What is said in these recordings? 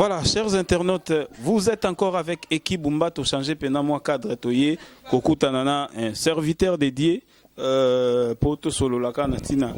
Voilà, chers internautes, vous êtes encore avec Eki Bumba, to changer pena moi cadre toye, Kokutanana, un serviteur dédié, poto solo laka natina.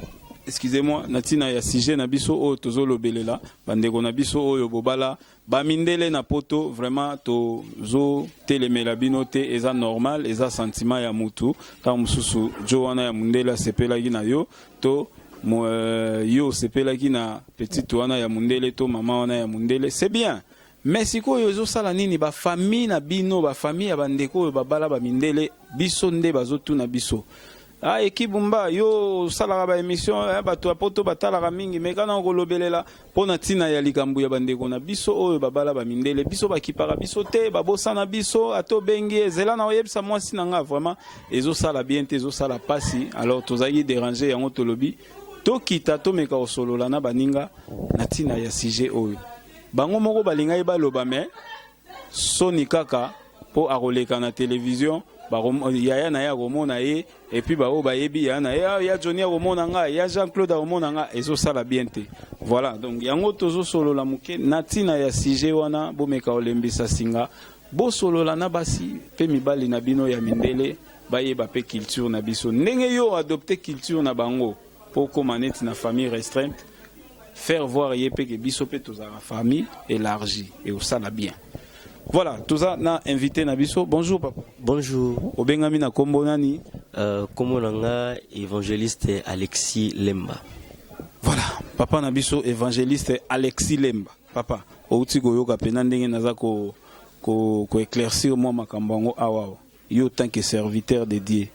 Excusez-moi, natina ya sije na biso o tozolo belela, bandeko na biso o yobobala, bamindele na poto, vraiment to zo telemela binote, eza normal, eza sentiment ya mutu, ta mususu joana ya mundela sepela gina yo, to yo sepelaki na petite wana ya mundele to mama wana ya mundele, c'est bien, mais siko yo zo sala nini ba famille na bino, ba famille ya bandeko ba bala ba mindele biso nde bazotu na biso. Ah, Eki Bumba yo sala ba émission bato apoto batala mingi mekana ngolobelela pona tina ya likambu ya bandeko na biso oyo babala ba mindele biso bakipaka biso te babosa na biso ato bengi ezela na oyebisa mwasi na nga vraiment ezo sala bien te ezo sala pasi. Alors tozaki déranger yango tolobi tokita tomeka osolola na baninga na tina ya sujet oyo bango moko balinga baloba me soni kaka po akoleka na télévision yaya na ya komona ye et puis bao bayebi ya na ya Johnny komona nga ya Jean-Claude komona nga ezo sala bien te. Voilà, donc yango tozo solola muke na tina ya sujet wana bomeka olembisa singa bo solola na basi pe mibali na bino ya mindele bayeba pe culture na biso ndenge yo adopter culture na bango pour commander na famille restreinte, faire voir yépé que biso pe tous la famille élargie et au ça bien. Voilà, tout ça na invité na biso. Bonjour papa. Bonjour. Obengami na kombo nani? Kombo nanga évangéliste Alexis Lemba. Voilà, papa na biso évangéliste Alexis Lemba. Papa, outi goyoka pena ndenge naza ko éclaircir moi makambo ngo awa. Yo tant que serviteur de Dieu.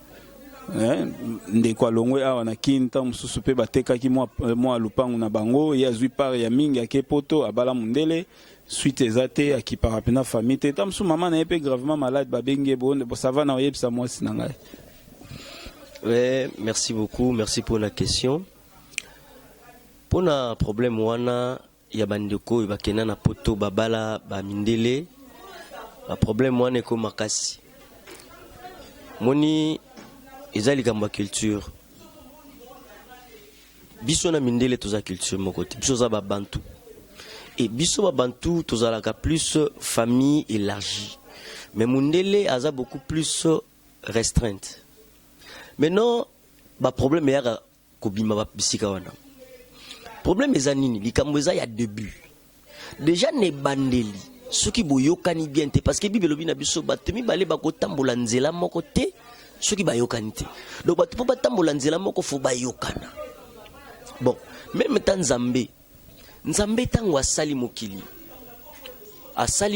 Ndeko longwe awa na kinta mususu pe batekaki moi lupangu na bango ya zui par ya mingi akepoto abala mundele suite ezate akipara pena famille te tamsu maman na pe gravement malade babenge bonde bo ça va na yebisa moi sinanga. Ouais, merci beaucoup, merci pour la question. Pour na problème wana ya bandeko bakena na poto babala ba mindele ba problème wana ko makasi moni ezali kamba culture biso na mindele toza culture moko te biso za ba bantu et biso ba bantu tozala ka plus famille élargie mais mundele aza beaucoup plus restreinte. Maintenant ba problème ya ko bima ba bisika wana problème eza nini likambo eza ya début déjà ne bandeli soki boyokani bien te parce que bible lobi na biso batemi bale bakotambola nzela moko te soki bayokani te donc bato po batambola nzela moko fo bayokana. Bon, même tant nzambe tango asali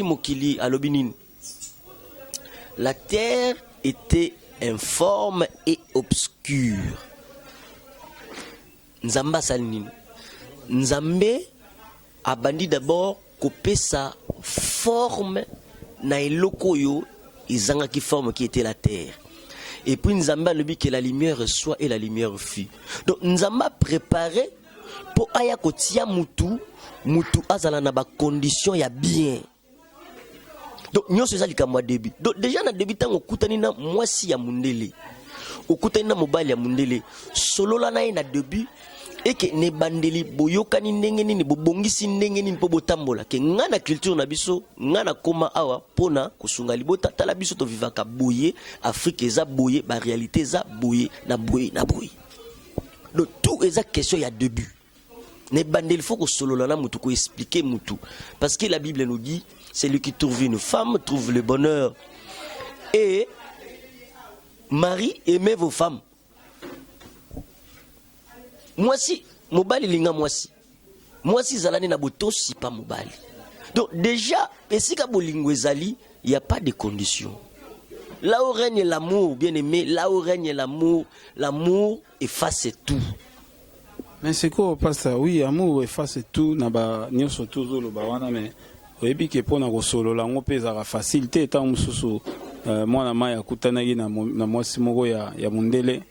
mokili alobi nini la terre était informe et obscure. Nzambe asali nini nzambe abandi d'abord kopesa forme na eloko yo ezangaki forme qui était la terre. Et puis Nzamba le dit que la lumière soit et la lumière fut. Donc Nzamba préparé pour aya kotia mutu azala na ba condition ya bien. Donc nous c'est ça likamwa début. Donc déjà na début tango kutani na mwasi ya mundele. Okutani na mobali ya mundele. Solo la na na début et que ne bandeli boyokani ndenge nini bobongisi ndenge nini po botambola ke ngana culture na biso ngana koma awa pona kusunga libota tala biso to vivaka boye Afrique eza boye ba réalité eza boye na boye. Donc tout eza question ya début. Ne bandeli faut que solo la mutu ko expliquer mutu parce que la Bible nous dit celui qui trouve une femme trouve le bonheur et Marie aimez vos femmes. Mwasi mobali linga mwasi zalani na botosi pas mobali. Donc déjà esika bolingo ezali il y a pas de conditions. Là où règne l'amour, bien aimé, là où règne l'amour efface tout. Mais c'est quoi passe oui amour efface tout na ba nyoso tuzo lo ba wana mais oyebi ke pona ko solo la ngo peza ka facilité ta mususu mwana maya kutana na mwasi moko ya mundele.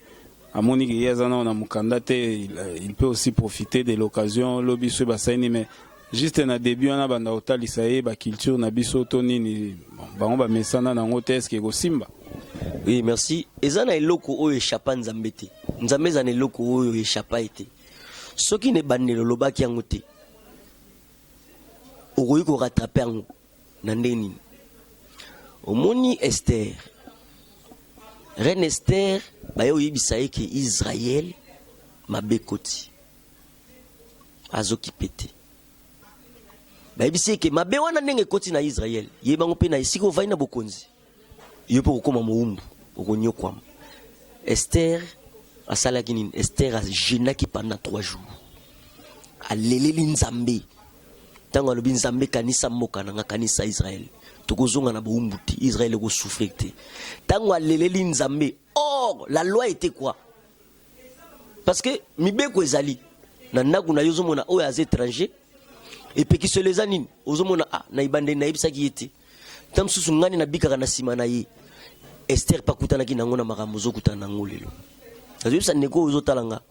Amoni ki yazana na mukandate il peut aussi profiter de l'occasion lobi so basaini mais juste na début na banda otalisa ye ba culture na biso to nini bango ba mesana na ngote eske ko simba. Oui merci ezana eloko o échappa nzambe te nzambe za eloko o échappa ete soki ne banelo lobaki yango te okoki ko rattraper yango na ndenge nini. Omoni Esther, reine Esther bayo yebisa ye ke Israël mabe koti azoki pete. Bayebisi ke mabe wana ndenge koti na Israël yebango pe na isiko vai na bokonzi yo po kokoma moumbu okonyokwama. Esther asalaki nini? Esther a jeûnaki pendant 3 jours aleleli nzambe tango alobi nzambe kanisa mboka nanga kanisa Israël tokozonga na boumbu te Israël ko souffrir te tango aleleli nzambe. Or la loi était quoi? Parce que mibeko ezali na ndaku na yozo mona oyo az étranger et puis qui se les anine ozomona na ibande na ibisaki yete tamsusu ngani na bikaka na sima na ye. Esther pakutana ki nango na makambo zokutana nango lelo azobisa neko ozotalanga.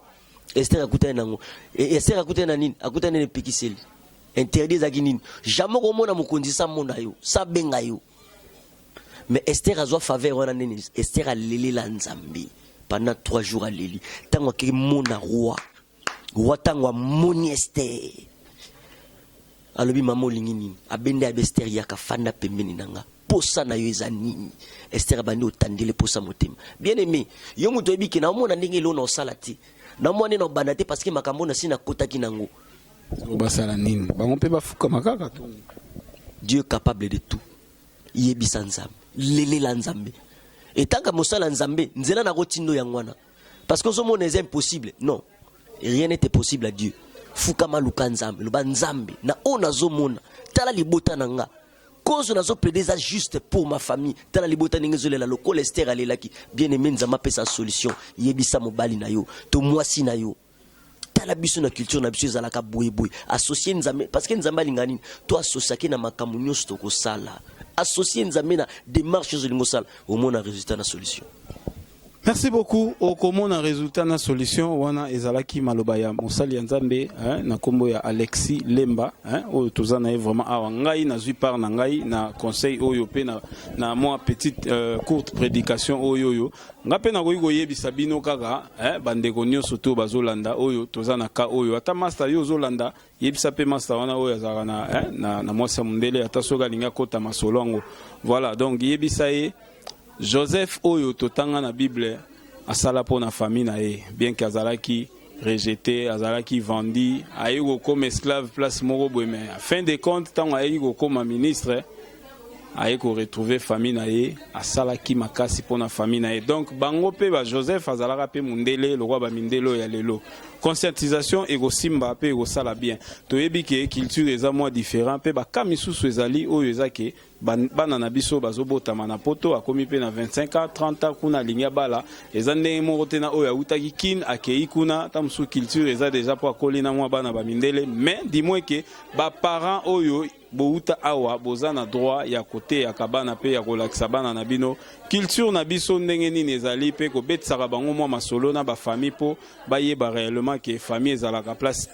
Esther akutana nango Esther akutana nini? Akutana ne pikiseli interdit zaki nini? Jamais komona mokonzi sa mona yo sa benga yo. Mais Esther a zwa faveur wana nini? Esther a leli la nzambe pendant 3 jours à leli tango ki mona roi tango moni Esther alobi mama olingi nini? Abende ya Esther yaka fanda pembeni nanga posa na yo eza nini? Esther abandi otandele posa motema. Bien aimé yo muto ebiki na omona ndenge lo na osala te na mwana na obanda te parce que makambo na sina kotaki nango obasala nini bango pe bafuka makaka to. Dieu capable de tout yebisa nzambe lelela nzambe etanga mosala nzambe nzela na kotindo ya ngwana parce que ozomona c'est impossible. Non, rien n'était possible à Dieu. Fuka maluka nzambe loba nzambe na ona zomona tala libota nanga cause nazo plaider ça juste pour ma famille tala libota ningezolela lo Esther alelaki. Bien aimé nzamba pesa solution yebisa mobali na yo to mwasi na yo tala biso na culture na biso ezalaka boye associer nzambe parce que nzamba lingani to associer na makambo nyonso to kosala associer nzambe na démarche zolingo sala au moins na résultat na solution. Merci beaucoup. Au comment un résultat na solution wana ezalaki maloba ya mosali ya nzambe na kombo ya Alexis Lemba oyo tozana vraiment awa ngai na zui par na ngai na conseil oyo pe na moi petite courte prédication oyo ngape na koyi koyebisa bino kaka bandeko nyonso to bazolanda oyo tozana ka oyo ata master yo zolanda yebisa pe master wana oyo azaka na mwasa mundele ata soka linga kota masolongo. Voilà, donc yebisa ye Joseph oyo totanga na Bible asala po na famille na ye bien que azalaki rejeté azalaki vendi ayiko comme esclave place moko boye mais à fin de compte tango ayiko comme ministre ayiko retrouver famille na ye asalaki makasi po na famille na ye. Donc bango pe ba Joseph azalaka pe mundele le roi ba mindelo ya lelo conscientisation ego simba pe ego sala bien toyebi ke culture eza moi différent pe ba kamisusu ezali oyo ezake bana na biso bazobotama na poto akomi pe na 25 ans 30 ans kuna linya bala eza ndenge moko te na oyo awutaki kin akei kuna tamusu culture eza déjà po akoli na mwa bana bamindele mais dis-moi ke ba parents oyo bouta awa boza na droit ya kote ya kabana pe ya kolakisa bana na bino culture na biso ndenge nini ezali pe ko betsaka bango mwa masolo na ba famille po bayeba réellement que famille ezalaka place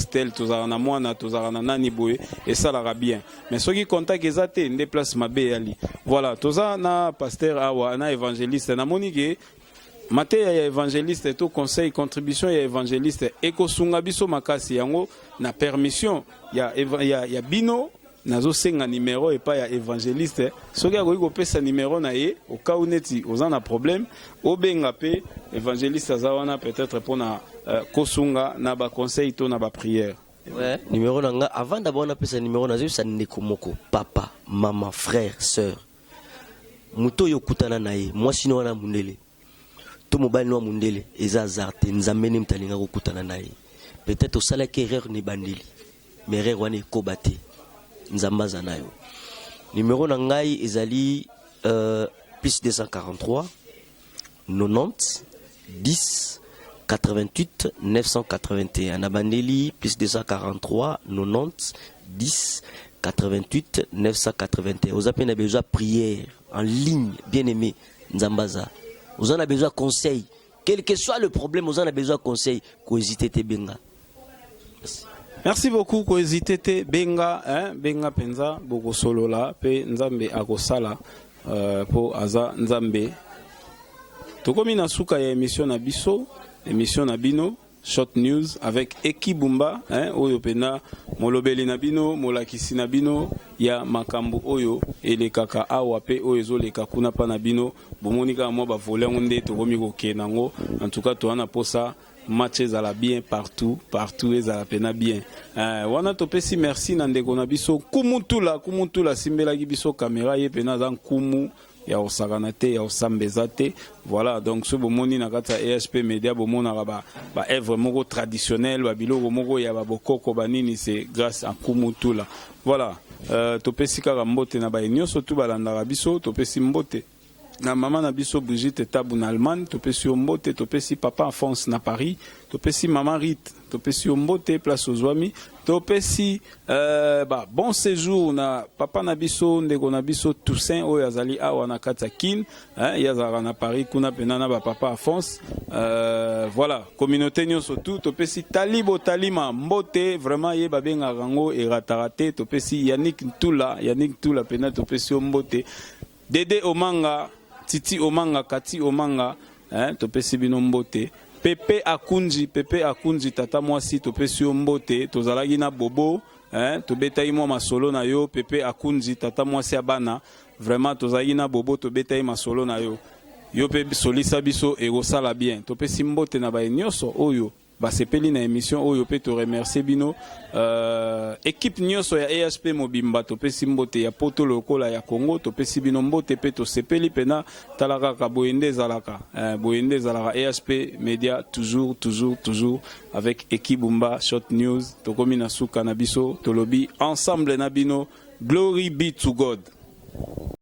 tel tozala na mwana tozala na nani boye esalaka bien mais soki contact ezate nde place mabe yali. Voilà, toza na pasteur awa na évangéliste na monike mate ya évangéliste to conseil contribution ya évangéliste ekosunga biso makasi yango na permission ya bino nazo senga numéro et pas ya évangéliste soki akoki kopesa numéro na ye au cas où neti oza na problème obenga pe évangéliste aza wana peut-être pona kosunga na ba conseil to na ba prière. Ouais, numéro nanga avant d'abord on appelle ça numéro nazo ça ndeko moko papa maman frère sœur muto yo kutana na ye moi sino wana mundele to mobali no mundele eza zarte nzambe ne mtalinga ko kutana na ye peut-être osala ke erreur ne bandeli mais erreur wana ekobate nzamba za nayo. Numéro nangai ezali plus 243 90 10 88 981 Nabandeli plus 243 90 10 88 981. Vous avez besoin de prière en ligne, bien aimé Nzambaza. Vous en avez besoin de conseils. Quel que soit le problème, vous en avez besoin de conseils. Koezite te benga. Merci beaucoup koezite te benga benga penza boko solo la pe nzambe akosala po aza nzambe. Tokomi na suka ya émission na biso. Émission na bino Short News avec Eki Bumba, hein, oyo pena molobeli na bino, molakisi na bino ya makambo oyo ele kaka awa pe oyo zo le kakuna pa na bino bomonika mo ba voler onde to komi ko kenango. En tout cas to ana posa matches à la bien partout ezala pena bien. Wana topesi merci na ndeko na biso kumutula simbela ki biso caméra ye pena za kumu ya osakana te ya osambeza te. Voilà, donc ce bomoni na kata ESP Media bomona ba œuvre moko traditionnel ba biloko moko ya ba bokoko banini, c'est grâce à kumutula. Voilà, topesi kaka mbote na ba nyonso tu balanda biso, topesi mbote na maman na biso Brigitte Tabu na Allemagne, topesi mbote, topesi papa Alphonse na Paris, topesi maman Rite, topesi mbote place Ozwami, topesi bon séjour na papa na biso ndeko na biso Toussaint oyo azali awa na kata kin, yazara na Paris kuna penana ba papa Alphonse. Voilà, communauté nyonso tout, topesi Talibo Talima mbote, vraiment ye babenga rango et ratarate, topesi Yannick Tula pena topesi mbote, Dede Omanga, Titi Omanga, Kati Omanga, topesi bino mbote. Pepe Akunji tata mwasi topesi mbote, tozalaki na bobo, tobetayi mwa masolo na yo. Pepe Akunji tata mwasi abana, vraiment tozalaki na bobo, tobetayi masolo na yo. Yo pe solisa biso ekosala bien. Topesi mbote na ba nyonso oyo basepeli na émission oyo pe to remercier bino équipe nyonso ya ESP Mobimba, topesi mbote ya poto lokola ya Congo, topesi bino mbote pe to sepeli pena talaka ka boyende zalaka ESP Media toujours avec Eki Bumba Short News. Tokomi na suka na biso tolobi ensemble na bino, glory be to God.